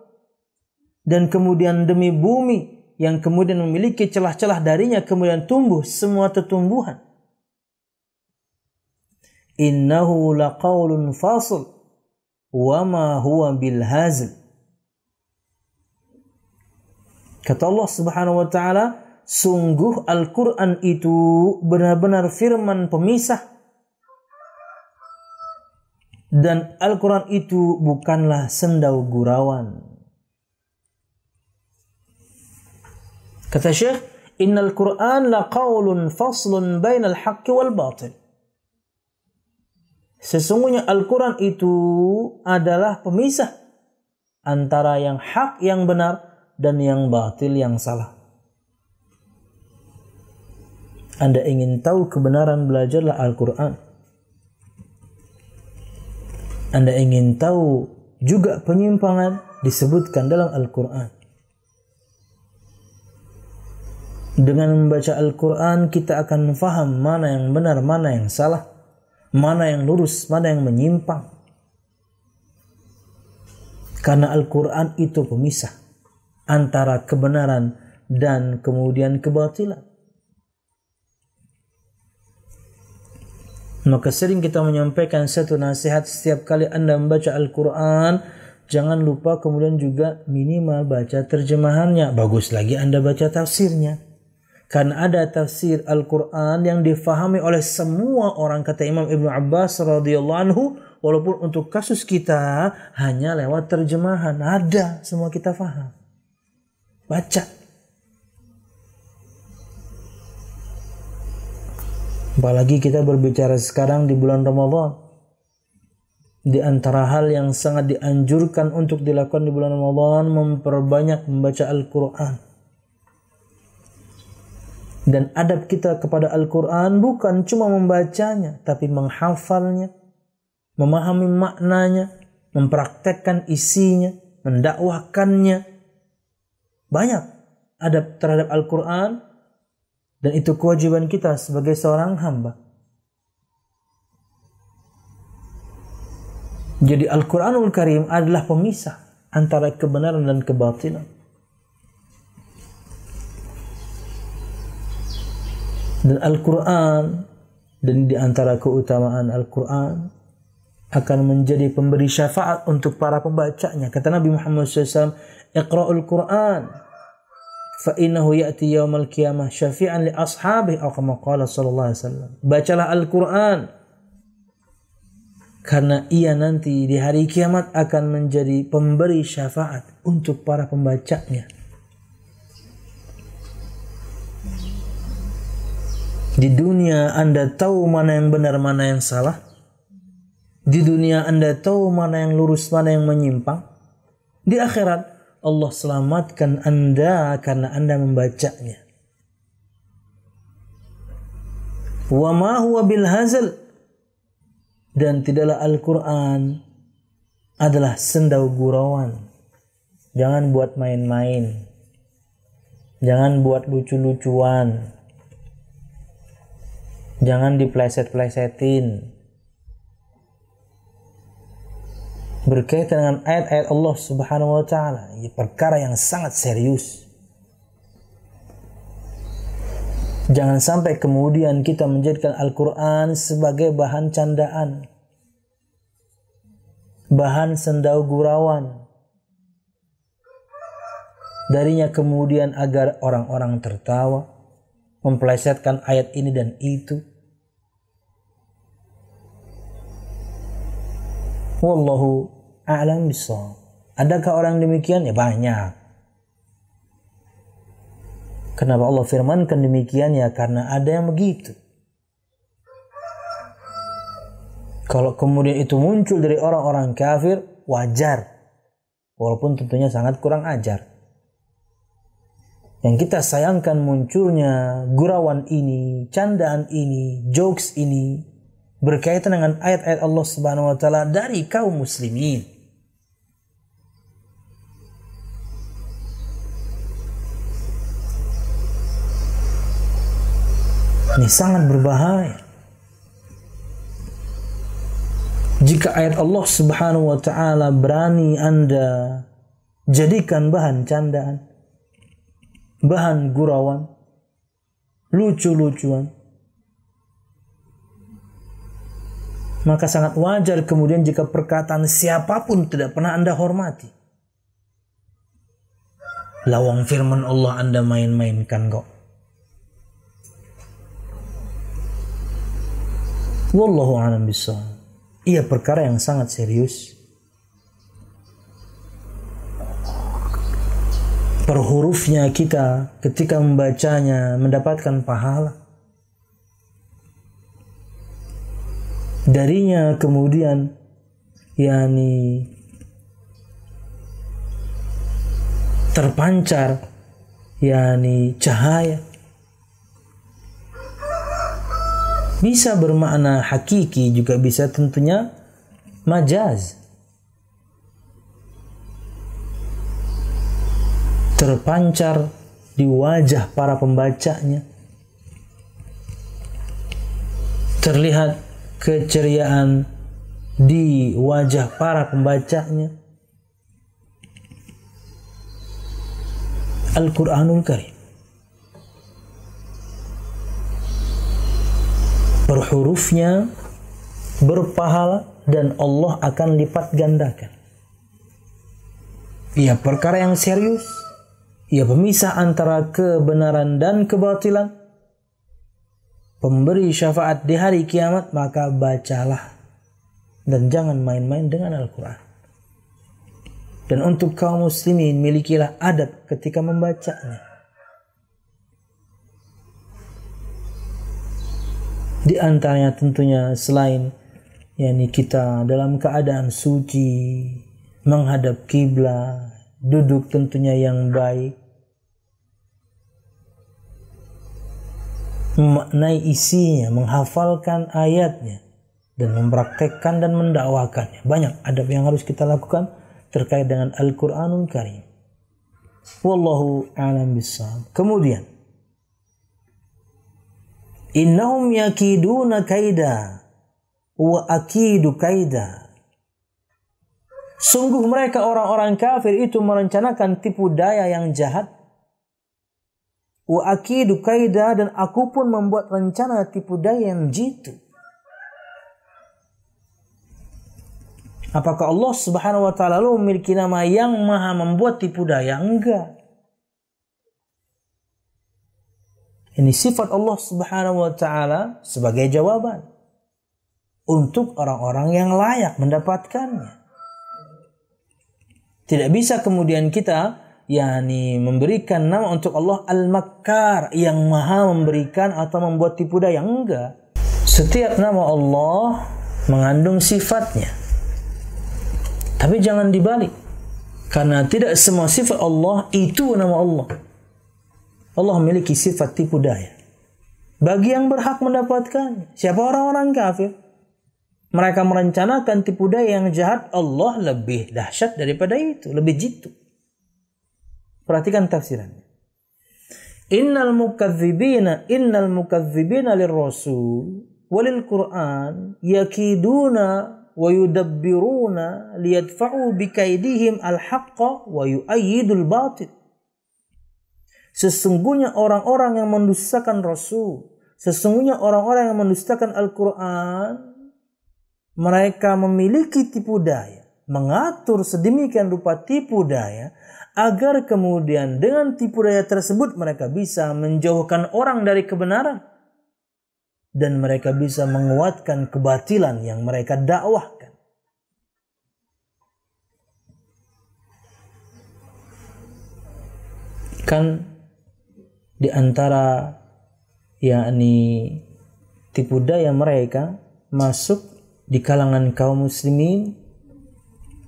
dan kemudian demi bumi yang kemudian memiliki celah-celah darinya kemudian tumbuh semua tumbuhan. Innahu laqaulun fasl wa ma huwa bil hazl. Kata Allah Subhanahu wa ta'ala, sungguh Al-Quran itu benar-benar firman pemisah. Dan Al-Quran itu bukanlah sendau gurauan. Kata Syekh, innal Quran laqaulun faslun bainal haqqi wal batil. Sesungguhnya Al-Quran itu adalah pemisah antara yang hak, yang benar, dan yang batil, yang salah. Anda ingin tahu kebenaran, belajarlah Al-Quran. Anda ingin tahu juga penyimpangan, disebutkan dalam Al-Quran. Dengan membaca Al-Quran kita akan faham mana yang benar, mana yang salah, mana yang lurus, mana yang menyimpang. Karena Al-Quran itu pemisah antara kebenaran dan kemudian kebatilan. Maka sering kita menyampaikan satu nasihat setiap kali Anda membaca Al-Quran, jangan lupa kemudian juga minimal baca terjemahannya. Bagus lagi Anda baca tafsirnya. Karena ada tafsir Al-Quran yang difahami oleh semua orang, kata Imam Ibnu Abbas radhiyallahu anhu, walaupun untuk kasus kita hanya lewat terjemahan. Ada, semua kita faham. Baca. Apalagi kita berbicara sekarang di bulan Ramadan. Di antara hal yang sangat dianjurkan untuk dilakukan di bulan Ramadan, memperbanyak membaca Al-Quran. Dan adab kita kepada Al-Quran bukan cuma membacanya, tapi menghafalnya, memahami maknanya, mempraktekkan isinya, mendakwahkannya. Banyak adab terhadap Al-Quran, dan itu kewajiban kita sebagai seorang hamba. Jadi Al-Quranul Karim adalah pemisah antara kebenaran dan kebatilan. Dan Al-Quran, dan di antara keutamaan Al-Quran, akan menjadi pemberi syafaat untuk para pembacanya. Kata Nabi Muhammad SAW, Iqra'ul Quran, fa'innahu ya'ti yawmal qiyamah syafi'an li ashabih, atau kama qala sallallahu alaihi wasallam. Bacalah Al-Quran, karena ia nanti di hari kiamat akan menjadi pemberi syafaat untuk para pembacanya. Di dunia Anda tahu mana yang benar, mana yang salah. Di dunia Anda tahu mana yang lurus, mana yang menyimpang. Di akhirat Allah selamatkan Anda karena Anda membacanya. Wa ma huwa bil hazl. Dan tidaklah Al-Quran adalah sendau gurauan. Jangan buat main-main. Jangan buat lucu-lucuan. Jangan dipleset-plesetin. Berkaitan dengan ayat-ayat Allah Subhanahu wa ta'ala, ini perkara yang sangat serius. Jangan sampai kemudian kita menjadikan Al-Quran sebagai bahan candaan, bahan sendau gurauan. Darinya kemudian agar orang-orang tertawa, memplesetkan ayat ini dan itu. Wallahu a'lam bishawab. Adakah orang demikian? Ya banyak. Kenapa Allah firmankan demikian? Ya karena ada yang begitu. Kalau kemudian itu muncul dari orang-orang kafir, wajar. Walaupun tentunya sangat kurang ajar. Yang kita sayangkan munculnya gurauan ini, candaan ini, jokes ini berkaitan dengan ayat-ayat Allah Subhanahu wa ta'ala dari kaum muslimin. Ini sangat berbahaya. Jika ayat Allah Subhanahu wa taala berani Anda jadikan bahan candaan, bahan gurauan, lucu-lucuan, maka sangat wajar kemudian jika perkataan siapapun tidak pernah Anda hormati. Lawang firman Allah Anda main-mainkan kok. Wallahu a'lam bishawab. Ia perkara yang sangat serius. Per hurufnya kita ketika membacanya mendapatkan pahala. Darinya kemudian terpancar cahaya. Bisa bermakna hakiki, juga bisa tentunya majaz. Terpancar di wajah para pembacanya. Terlihat keceriaan di wajah para pembacanya. Al-Quranul Karim. Per hurufnya berpahala dan Allah akan lipat gandakan. Ia perkara yang serius. Ia pemisah antara kebenaran dan kebatilan. Pemberi syafaat di hari kiamat, maka bacalah. Dan jangan main-main dengan Al-Quran. Dan untuk kaum muslimin, milikilah adab ketika membacanya. Di antaranya tentunya selain kita dalam keadaan suci, menghadap kiblat, duduk tentunya yang baik, memaknai isinya, menghafalkan ayatnya, dan mempraktekkan dan mendakwakannya. Banyak adab yang harus kita lakukan terkait dengan Al-Quranul Karim. Wallahu a'lam bishawab. Kemudian, innahum yakiduna kaida wa akidu kaida. Sungguh mereka orang-orang kafir itu merencanakan tipu daya yang jahat. Wa akidu kaida, dan aku pun membuat rencana tipu daya yang jitu. Apakah Allah Subhanahu wa taala memiliki nama yang maha membuat tipu daya? Enggak. Ini sifat Allah Subhanahu wa taala sebagai jawaban untuk orang-orang yang layak mendapatkannya. Tidak bisa kemudian kita memberikan nama untuk Allah Al-Makkar, yang maha memberikan atau membuat tipu daya. Enggak. Setiap nama Allah mengandung sifatnya. Tapi jangan dibalik. Karena tidak semua sifat Allah itu nama Allah. Allah memiliki sifat tipu daya. Bagi yang berhak mendapatkannya. Siapa orang-orang kafir? Mereka merencanakan tipu daya yang jahat. Allah lebih dahsyat daripada itu. Lebih jitu. Perhatikan tafsirannya. Innal mukadzibina lirrasul walil Qur'an yakiduna wa yudabbiruna liyadfa'u bikaidihim al-haqqa wa yu'ayyidul batil. Sesungguhnya orang-orang yang mendustakan Rasul, sesungguhnya orang-orang yang mendustakan Al-Quran, mereka memiliki tipu daya, mengatur sedemikian rupa tipu daya, agar kemudian dengan tipu daya tersebut mereka bisa menjauhkan orang dari kebenaran, dan mereka bisa menguatkan kebatilan yang mereka dakwahkan. Kan di antara tipu daya mereka masuk di kalangan kaum muslimin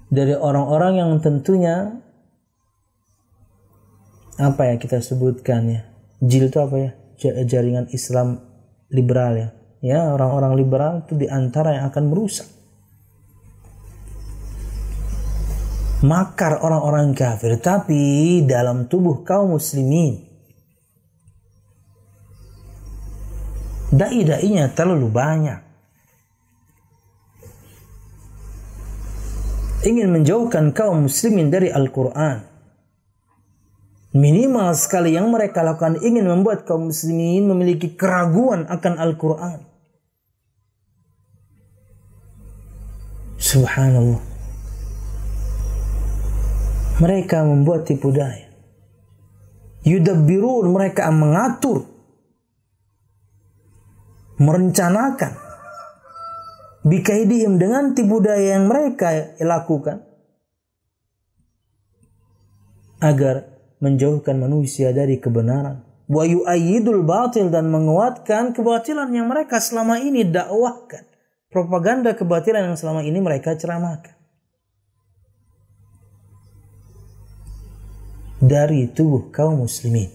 dari orang-orang yang tentunya kita sebutkan JIL itu jaringan Islam liberal orang-orang liberal itu di antara yang akan merusak. Makar orang-orang kafir, tapi dalam tubuh kaum muslimin. Dai-dainya terlalu banyak. Ingin menjauhkan kaum muslimin dari Al-Quran. Minimal sekali yang mereka lakukan ingin membuat kaum muslimin memiliki keraguan akan Al-Quran. Subhanallah. Mereka membuat tipu daya. Yudabbirun, mereka mengatur, merencanakan, bikaidihim, dengan tipu daya yang mereka lakukan agar menjauhkan manusia dari kebenaran. Wa yu'ayyidul batil, dan menguatkan kebatilan yang mereka selama ini dakwahkan, propaganda kebatilan yang selama ini mereka ceramahkan dari tubuh kaum muslimin.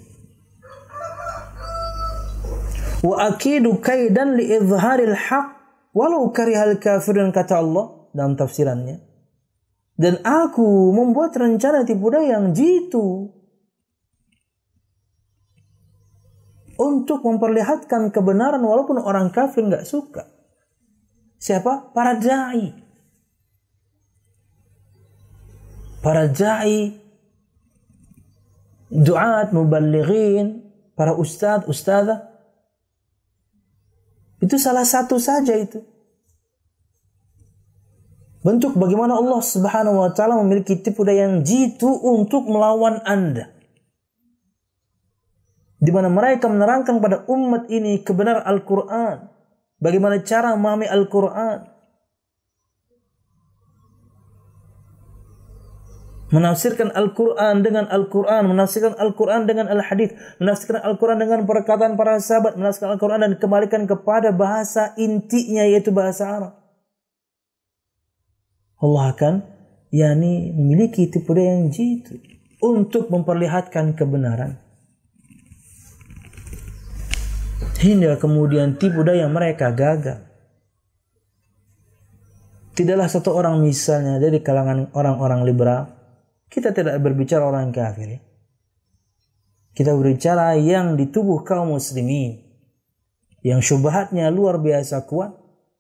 Wa akidu kaidan li izharil haq walau karihal kafirun, kata Allah dalam tafsirannya. Dan aku membuat rencana tipu daya yang jitu untuk memperlihatkan kebenaran walaupun orang kafir nggak suka. Siapa? Para dai. Para dai, duat, muballighin, para ustadz, ustadzah. Itu salah satu saja itu. Bentuk bagaimana Allah Subhanahu wa taala memiliki tipu daya yang jitu untuk melawan Anda. Di mana mereka menerangkan pada umat ini kebenaran Al-Quran. Bagaimana cara memahami Al-Quran. Menafsirkan Al-Quran dengan Al-Quran, menafsirkan Al-Quran dengan Al-Hadith, menafsirkan Al-Quran dengan perkataan para sahabat, menafsirkan Al-Quran dan kembalikan kepada bahasa intinya, yaitu bahasa Arab. Allah akan memiliki tipu daya yang jitu untuk memperlihatkan kebenaran, hingga kemudian tipu daya mereka gagal. Tidaklah satu orang misalnya dari kalangan orang-orang liberal, kita tidak berbicara orang kafir, kita berbicara yang di tubuh kaum muslimin, yang syubhatnya luar biasa kuat.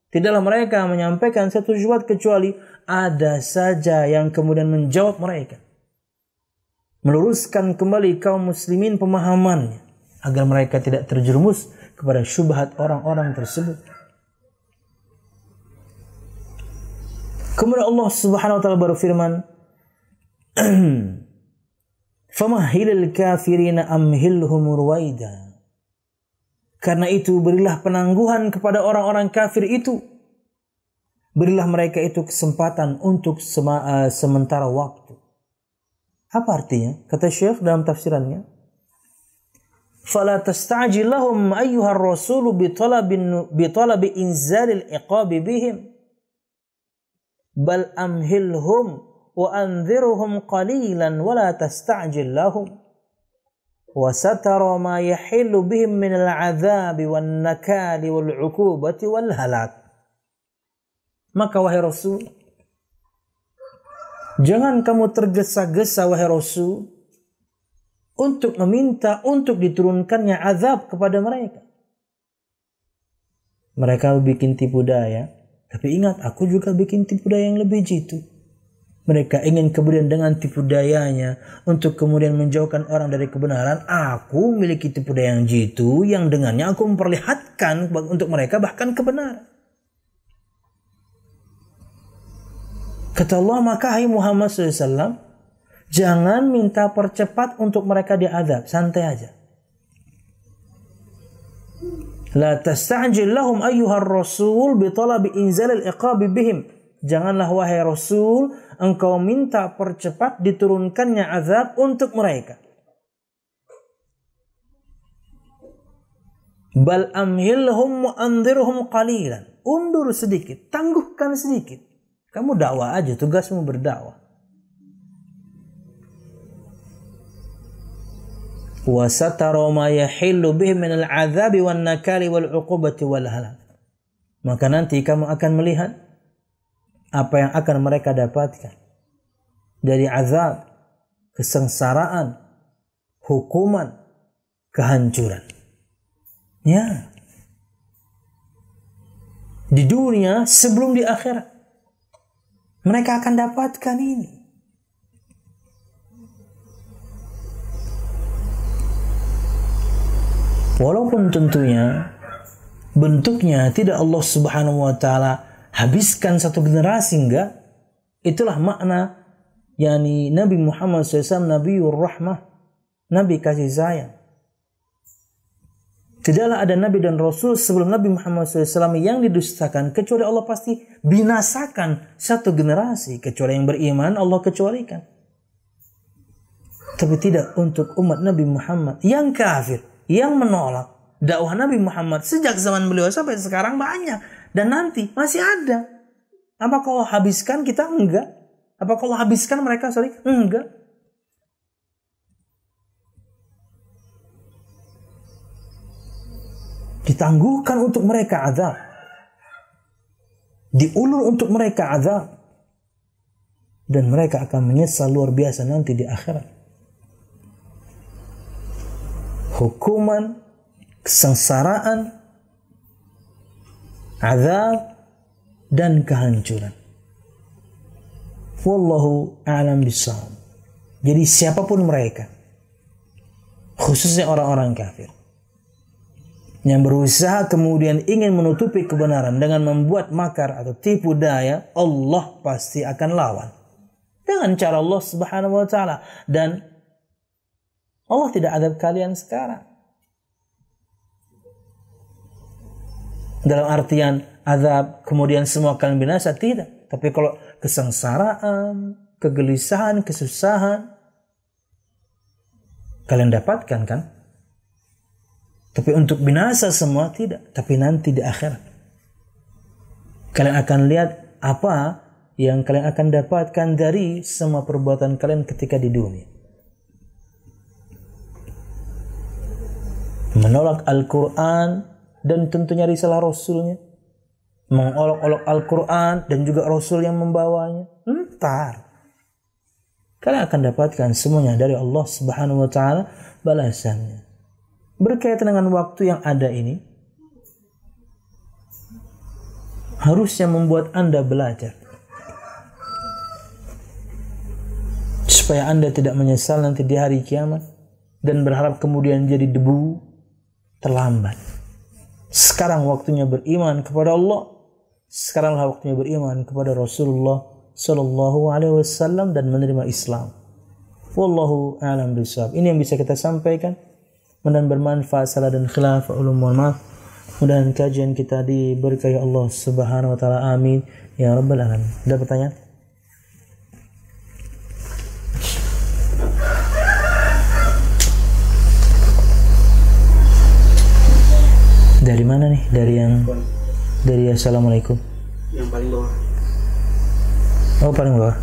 Tidaklah mereka menyampaikan satu syubhat kecuali ada saja yang kemudian menjawab mereka, meluruskan kembali kaum muslimin pemahamannya, agar mereka tidak terjerumus kepada syubhat orang-orang tersebut. Kemudian Allah Subhanahu wa taala berfirman, famahhilil kafirina amhilhum ruwaida. Karena itu berilah penangguhan kepada orang-orang kafir itu. Berilah mereka itu kesempatan untuk sementara waktu. Apa artinya? Kata Syekh dalam tafsirannya, fala tasta'jil lahum ayyuhar rasulu bitalabi inzalil iqabi bihim bal amhilhum wa anzirhum qalilan wa la tasta'jil lahum wa satara ma yahillu bihim min al-'adzabi wan nakali wal 'uqubati wal halak. Maka wahai Rasul, jangan kamu tergesa-gesa wahai Rasul untuk meminta untuk diturunkannya azab kepada mereka. Mereka bikin tipu daya, tapi ingat, aku juga bikin tipu daya yang lebih jitu. Mereka ingin kemudian dengan tipu dayanya untuk kemudian menjauhkan orang dari kebenaran. Aku memiliki tipu daya yang jitu yang dengannya aku memperlihatkan untuk mereka bahkan kebenaran. Kata Allah, maka hai Muhammad SAW, jangan minta percepat untuk mereka diazab, santai aja. La tasta'jil lahum ayyuhar rasul bitalabi inzalil iqabi bihim. Janganlah wahai Rasul engkau minta percepat diturunkannya azab untuk mereka. Bal amhilhum wa anzirhum qalilan. Undur sedikit, tangguhkan sedikit. Kamu dakwah aja, tugasmu berdakwah. Wa satara ma yahillu bihim min al-'adzabi wan nakali wal 'uqubati wal halak. Maka nanti kamu akan melihat apa yang akan mereka dapatkan dari azab, kesengsaraan, hukuman, kehancuran. Ya. di dunia sebelum di akhirat. Mereka akan dapatkan ini. Walaupun tentunya bentuknya tidak Allah Subhanahu wa taala habiskan satu generasi, enggak. Itulah makna yakni Nabi Muhammad SAW Nabiur Rahmah, Nabi kasih sayang. Tidaklah ada Nabi dan Rasul sebelum Nabi Muhammad SAW yang didustakan, kecuali Allah pasti binasakan satu generasi. Kecuali yang beriman Allah kecualikan. Tapi tidak untuk umat Nabi Muhammad yang kafir, yang menolak dakwah Nabi Muhammad sejak zaman beliau sampai sekarang banyak. Dan nanti masih ada. Apakah Allah habiskan kita? Enggak. Apakah Allah habiskan mereka? Enggak. Ditangguhkan untuk mereka azab. Diulur untuk mereka azab. Dan mereka akan menyesal luar biasa nanti di akhirat. Hukuman, kesengsaraan, azab, dan kehancuran. Wallahu a'lam bishawab. Jadi siapapun mereka, khususnya orang-orang kafir, yang berusaha kemudian ingin menutupi kebenaran dengan membuat makar atau tipu daya, Allah pasti akan lawan dengan cara Allah Subhanahu wa taala. Dan Allah tidak adab kalian sekarang. Dalam artian azab kemudian semua kalian binasa, tidak. Tapi kalau kesengsaraan, kegelisahan, kesusahan kalian dapatkan kan? Tapi untuk binasa semua tidak. Tapi nanti di akhirat kalian akan lihat apa yang kalian akan dapatkan dari semua perbuatan kalian ketika di dunia. Menolak Al-Quran dan tentunya risalah Rasulnya, mengolok-olok Al-Quran dan juga Rasul yang membawanya. Entar kalian akan dapatkan semuanya dari Allah Subhanahu wa taala balasannya. Berkaitan dengan waktu yang ada ini, harusnya membuat Anda belajar supaya Anda tidak menyesal nanti di hari kiamat dan berharap kemudian jadi debu. Terlambat. Sekarang waktunya beriman kepada Allah. Sekaranglah waktunya beriman kepada Rasulullah sallallahu alaihi wasallam dan menerima Islam. Wallahu a'lam bishawab. Ini yang bisa kita sampaikan. Mudah-mudahan bermanfaat. Salah dan khilaf, ulum mohon maaf. Mudah-mudahan kajian kita diberkahi Allah Subhanahu wa taala. Amin ya rabbal alamin. Ada pertanyaan? Dari mana nih? Dari Assalamualaikum. Yang paling bawah. Oh, paling bawah.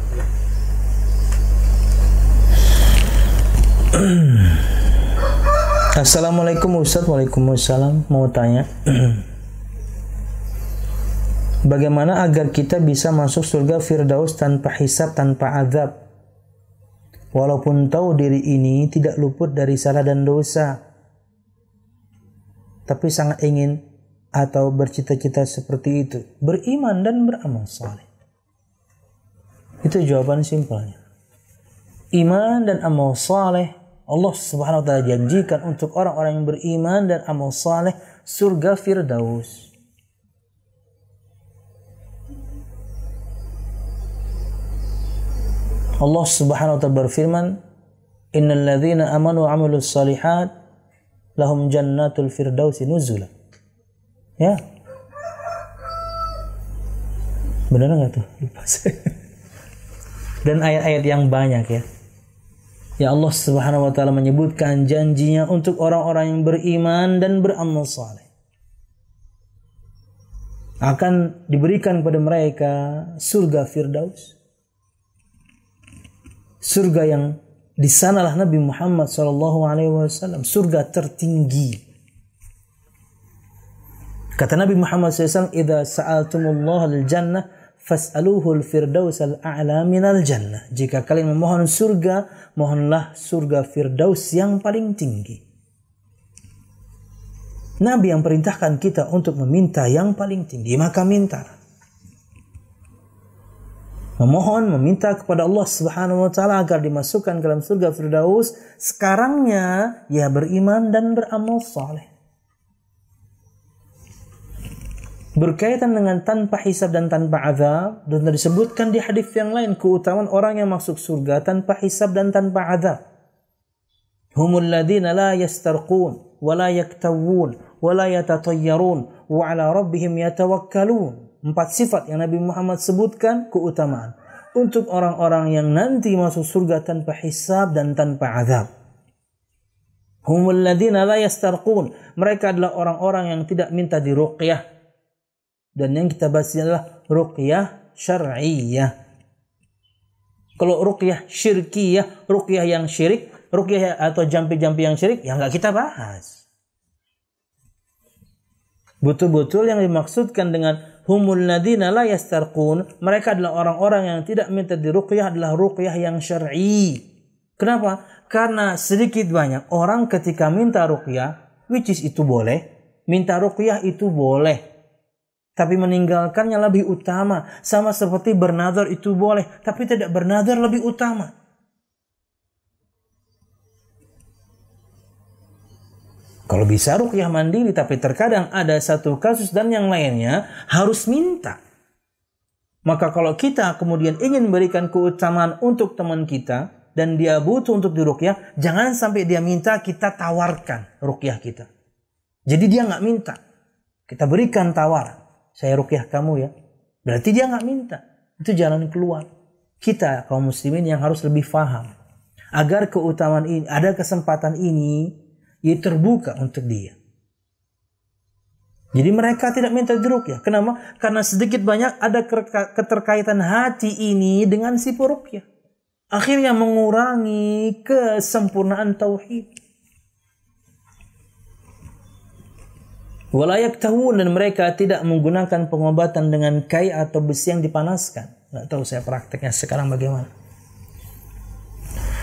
Assalamualaikum Ustaz. Waalaikumsalam. Mau tanya, bagaimana agar kita bisa masuk surga Firdaus tanpa hisab, tanpa azab, walaupun tahu diri ini tidak luput dari salah dan dosa, tapi sangat ingin atau bercita-cita seperti itu, beriman dan beramal saleh? Itu jawaban simpelnya. Iman dan amal saleh, Allah Subhanahu wa taala janjikan untuk orang-orang yang beriman dan amal saleh surga Firdaus. Allah Subhanahu wa taala berfirman, "Innal ladzina amanu wa 'amilus shalihat lahum jannatul firdausi nuzula." Ya. Benar enggak tuh? Lupa saya. Dan ayat-ayat yang banyak ya. Ya, Allah Subhanahu wa taala menyebutkan janjinya untuk orang-orang yang beriman dan beramal saleh. Akan diberikan kepada mereka surga Firdaus. Surga yang di sanalah Nabi Muhammad SAW, surga tertinggi. Kata Nabi Muhammad SAW, "Idza sa'altumullaha al-jannah fas'aluhu al-firdaus al-a'la minal jannah." Jika kalian memohon surga, mohonlah surga Firdaus yang paling tinggi. Nabi yang perintahkan kita untuk meminta yang paling tinggi, maka minta. Memohon, meminta kepada Allah Subhanahu wa taala agar dimasukkan ke dalam surga Firdaus. Sekarangnya ya beriman dan beramal saleh. Berkaitan dengan tanpa hisab dan tanpa azab, dan disebutkan di hadis yang lain keutamaan orang yang masuk surga tanpa hisab dan tanpa azab. Humul ladzina la yastarqun wa la yaktawun wa la yatatayyarun wa ala rabbihim yatawakkalun. 4 sifat yang Nabi Muhammad sebutkan keutamaan untuk orang-orang yang nanti masuk surga tanpa hisab dan tanpa azab. Humul ladzina la yastarqun. Mereka adalah orang-orang yang tidak minta diruqyah. Dan yang kita bahas adalah ruqyah syar'iyyah. Kalau ruqyah syirkiyah, ruqyah yang syirik, ruqyah atau jampi-jampi yang syirik, ya enggak kita bahas. Betul-betul yang dimaksudkan dengan humul ladzina la yastarqun, mereka adalah orang-orang yang tidak minta diruqyah, adalah ruqyah yang syar'i. Kenapa? Karena sedikit banyak orang ketika minta ruqyah, which is itu boleh, minta ruqyah itu boleh, tapi meninggalkannya lebih utama. Sama seperti bernazar itu boleh, tapi tidak bernazar lebih utama. Kalau bisa ruqyah mandiri, tapi terkadang ada satu kasus dan yang lainnya harus minta. Maka kalau kita kemudian ingin memberikan keutamaan untuk teman kita dan dia butuh untuk diruqyah, jangan sampai dia minta kita tawarkan ruqyah kita. Jadi dia nggak minta, kita berikan tawaran, saya ruqyah kamu ya. Berarti dia nggak minta. Itu jalan keluar. Kita kaum muslimin yang harus lebih paham agar keutamaan ini, ada kesempatan ini, ia terbuka untuk dia. Jadi mereka tidak minta diruqyah. Kenapa? Karena sedikit banyak ada keterkaitan hati ini dengan si peruqyah. Akhirnya mengurangi kesempurnaan tauhid. Wala yaktawun, dan mereka tidak menggunakan pengobatan dengan kai atau besi yang dipanaskan. Nggak tahu saya prakteknya sekarang bagaimana.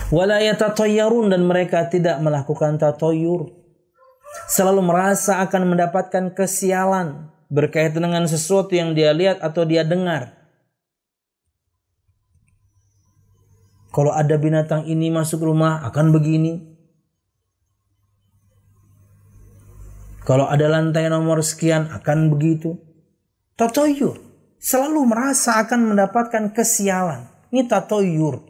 Wala yatatayyarun, dan mereka tidak melakukan tatayyur. Selalu merasa akan mendapatkan kesialan berkaitan dengan sesuatu yang dia lihat atau dia dengar. Kalau ada binatang ini masuk rumah akan begini. Kalau ada lantai nomor sekian akan begitu. Tatayyur. Selalu merasa akan mendapatkan kesialan. Ini tatayyur.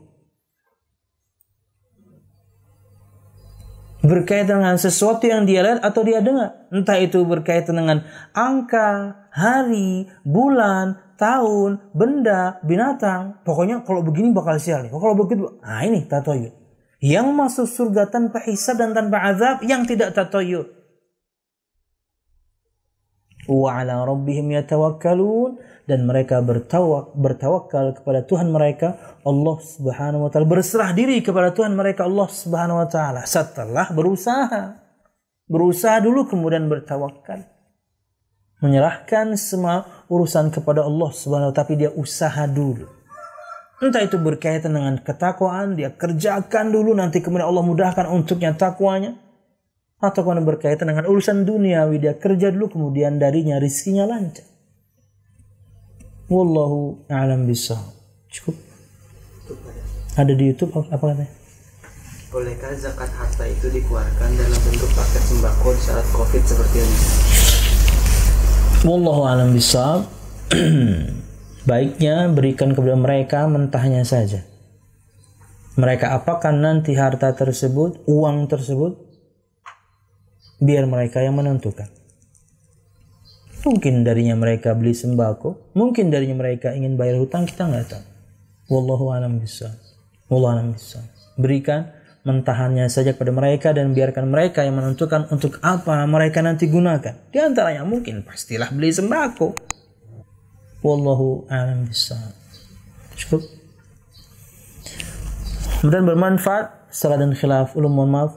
Berkaitan dengan sesuatu yang dia lihat atau dia dengar. Entah itu berkaitan dengan angka, hari, bulan, tahun, benda, binatang. Pokoknya kalau begini bakal sial. Kalau begitu, nah ini tatayyur. Yang masuk surga tanpa hisab dan tanpa azab, yang tidak tatayyur. Wa ala rabbihim yatawakkalun, dan mereka bertawakal kepada Tuhan mereka Allah Subhanahu wa taala, berserah diri kepada Tuhan mereka Allah Subhanahu wa taala setelah berusaha dulu kemudian bertawakal, menyerahkan semua urusan kepada Allah Subhanahu wa taala, tapi dia usaha dulu. Entah itu berkaitan dengan ketakwaan, dia kerjakan dulu, nanti kemudian Allah mudahkan untuknya takwanya. Atau kalau berkaitan dengan urusan duniawi, dia kerja dulu, kemudian darinya rizkinya lancar. Wallahu a'lam bishawab. Cukup. Ada di YouTube apa katanya? Bolehkah zakat harta itu dikeluarkan dalam bentuk paket sembako di saat Covid seperti ini? Wallahu a'lam bishawab. Baiknya berikan kepada mereka mentahnya saja. Mereka apakan nanti harta tersebut, uang tersebut, biar mereka yang menentukan. Mungkin darinya mereka beli sembako, mungkin darinya mereka ingin bayar hutang, kita nggak tahu. Wallahu a'lam bishawab. Wallahu a'lam bishawab. Berikan mentahannya saja kepada mereka dan biarkan mereka yang menentukan untuk apa mereka nanti gunakan. Di antaranya mungkin pastilah beli sembako. Wallahu a'lam bishawab. Cukup. Kemudian bermanfaat. Salah dan khilaf ulum, mohon maaf.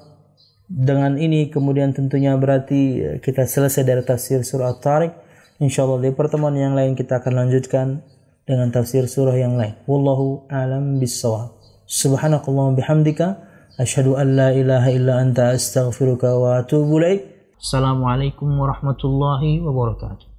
Dengan ini kemudian tentunya berarti kita selesai dari tafsir surah At-Tariq. InsyaAllah di pertemuan yang lain kita akan lanjutkan dengan tafsir surah yang lain. Wallahu a'lam bissawab. Subhanakallahumma bihamdika asyhadu an la ilaha illa anta astaghfiruka wa atubu ilaik. Assalamualaikum warahmatullahi wabarakatuh.